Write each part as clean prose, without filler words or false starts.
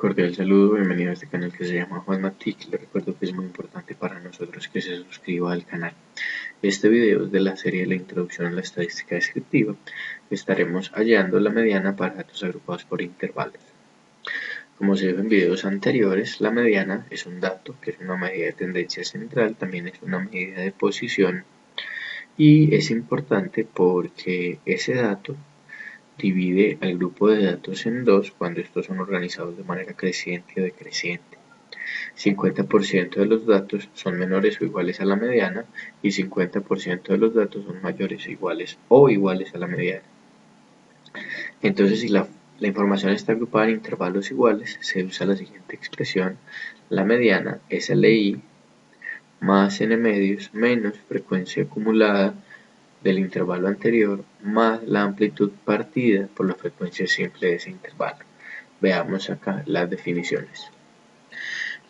Cordial saludo, bienvenido a este canal que se llama Juan Matic. Le recuerdo que es muy importante para nosotros que se suscriba al canal. Este video es de la serie La Introducción a la Estadística Descriptiva. Estaremos hallando la mediana para datos agrupados por intervalos. Como se vio en videos anteriores, la mediana es un dato que es una medida de tendencia central, también es una medida de posición y es importante porque ese dato divide al grupo de datos en dos cuando estos son organizados de manera creciente o decreciente. 50% de los datos son menores o iguales a la mediana y 50% de los datos son mayores o iguales a la mediana. Entonces, si la información está agrupada en intervalos iguales, se usa la siguiente expresión: la mediana es LI más n medios menos frecuencia acumulada del intervalo anterior más la amplitud partida por la frecuencia simple de ese intervalo. Veamos acá las definiciones.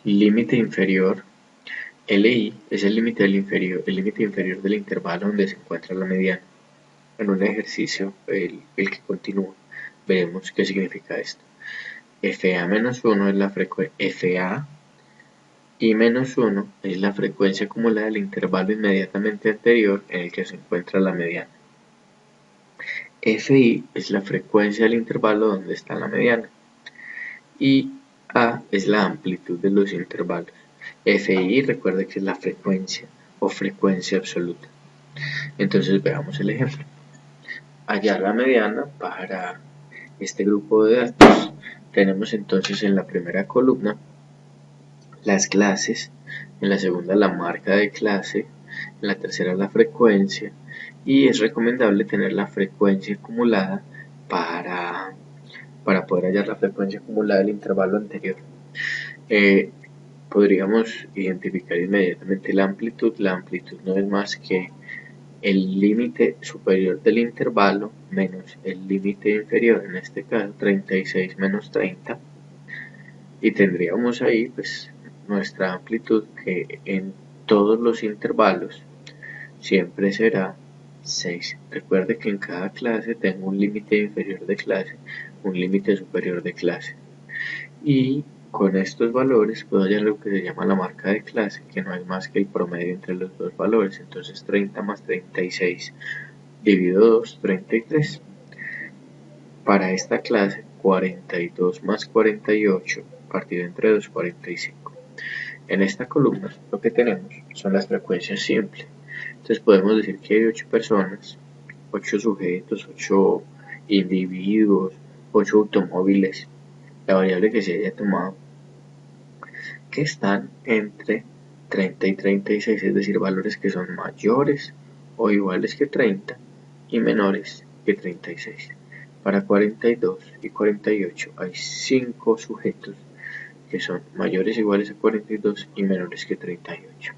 Límite inferior. LI es el límite inferior del intervalo donde se encuentra la mediana. En un ejercicio, el que continúa, veremos qué significa esto. FA-1 es la frecuencia. FA-1 es la frecuencia acumulada del intervalo inmediatamente anterior en el que se encuentra la mediana. Fi es la frecuencia del intervalo donde está la mediana. Y A es la amplitud de los intervalos. Fi, recuerde que es la frecuencia o frecuencia absoluta. Entonces veamos el ejemplo. Hallar la mediana para este grupo de datos. Tenemos entonces en la primera columna las clases, en la segunda la marca de clase, en la tercera la frecuencia, y es recomendable tener la frecuencia acumulada para poder hallar la frecuencia acumulada del intervalo anterior. Podríamos identificar inmediatamente la amplitud. La amplitud no es más que el límite superior del intervalo menos el límite inferior, en este caso 36 menos 30, y tendríamos ahí pues nuestra amplitud, que en todos los intervalos siempre será 6. Recuerde que en cada clase tengo un límite inferior de clase, un límite superior de clase, y con estos valores puedo hallar lo que se llama la marca de clase, que no es más que el promedio entre los dos valores. Entonces 30 más 36 dividido 2, 33. Para esta clase 42 más 48 partido entre 2, 45. En esta columna lo que tenemos son las frecuencias simples. Entonces podemos decir que hay 8 personas, 8 sujetos, 8 individuos, 8 automóviles, la variable que se haya tomado, que están entre 30 y 36, es decir, valores que son mayores o iguales que 30 y menores que 36. Para 42 y 48 hay 5 sujetos que son mayores o iguales a 42 y menores que 38.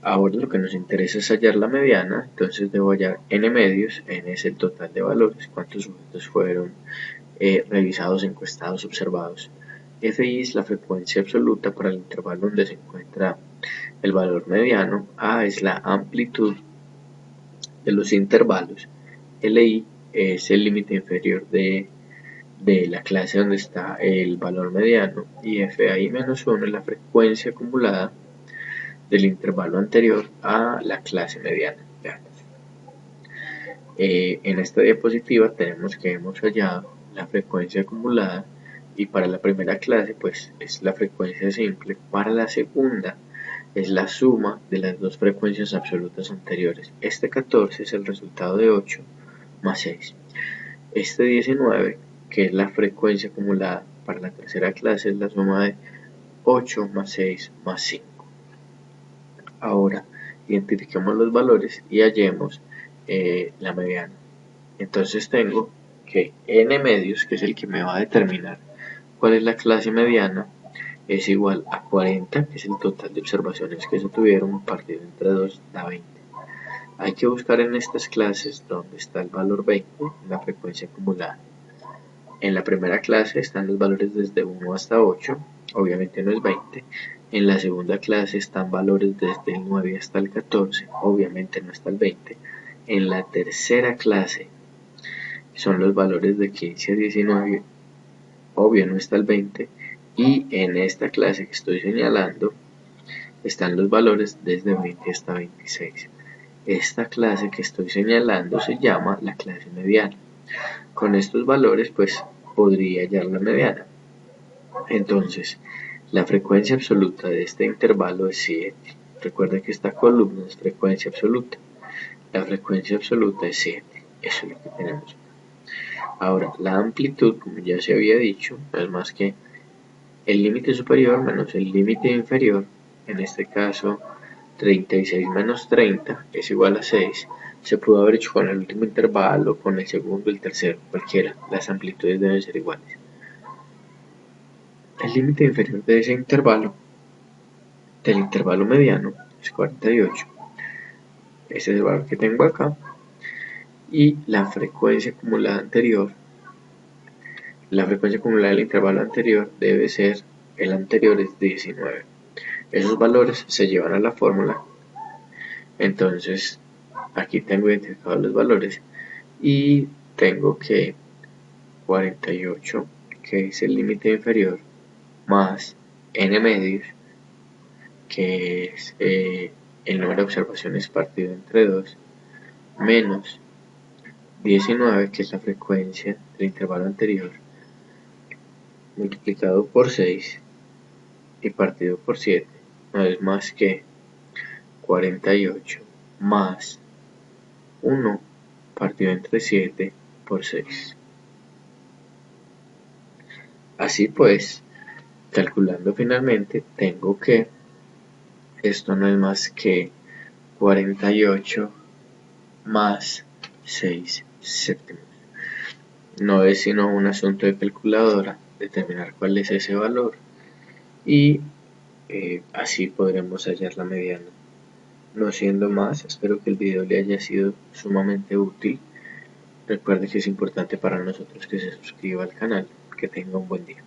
Ahora lo que nos interesa es hallar la mediana, entonces debo hallar n medios. N es el total de valores, cuántos sujetos fueron revisados, encuestados, observados. Fi es la frecuencia absoluta para el intervalo donde se encuentra el valor mediano. A es la amplitud de los intervalos. Li es el límite inferior de la clase donde está el valor mediano, y Fi-1 es la frecuencia acumulada del intervalo anterior a la clase mediana. En esta diapositiva tenemos que hemos hallado la frecuencia acumulada, y para la primera clase pues es la frecuencia simple. Para la segunda es la suma de las dos frecuencias absolutas anteriores. Este 14 es el resultado de 8 más 6. Este 19, que es la frecuencia acumulada para la tercera clase, es la suma de 8 más 6 más 5. Ahora identifiquemos los valores y hallemos la mediana. Entonces tengo que n medios, que es el que me va a determinar cuál es la clase mediana, es igual a 40, que es el total de observaciones que se tuvieron, partido entre 2 da 20. Hay que buscar en estas clases donde está el valor 20, la frecuencia acumulada. En la primera clase están los valores desde 1 hasta 8, obviamente no es 20. En la segunda clase están valores desde el 9 hasta el 14, obviamente no está el 20. En la tercera clase son los valores de 15 a 19, obvio no está el 20. Y en esta clase que estoy señalando están los valores desde 20 hasta 26. Esta clase que estoy señalando se llama la clase mediana. Con estos valores pues podría hallar la mediana. Entonces, la frecuencia absoluta de este intervalo es 7. Recuerda que esta columna es frecuencia absoluta. La frecuencia absoluta es 7. Eso es lo que tenemos. Ahora, la amplitud, como ya se había dicho, no es más que el límite superior menos el límite inferior. En este caso, 36 menos 30 es igual a 6. Se pudo haber hecho con el último intervalo, con el segundo, el tercero, cualquiera. Las amplitudes deben ser iguales. El límite inferior de ese intervalo, del intervalo mediano, es 48. Ese es el valor que tengo acá. Y la frecuencia acumulada anterior, la frecuencia acumulada del intervalo anterior debe ser, el anterior es 19. Esos valores se llevan a la fórmula. Entonces, aquí tengo identificados los valores y tengo que 48, que es el límite inferior, más n medios, que es el número de observaciones partido entre 2, menos 19, que es la frecuencia del intervalo anterior, multiplicado por 6 y partido por 7, no es más que 48 más 1 partido entre 7 por 6. Así pues, calculando finalmente, tengo que esto no es más que 48 más 6 séptimos. No es sino un asunto de calculadora determinar cuál es ese valor y así podremos hallar la mediana. No siendo más, espero que el video le haya sido sumamente útil. Recuerde que es importante para nosotros que se suscriba al canal. Que tenga un buen día.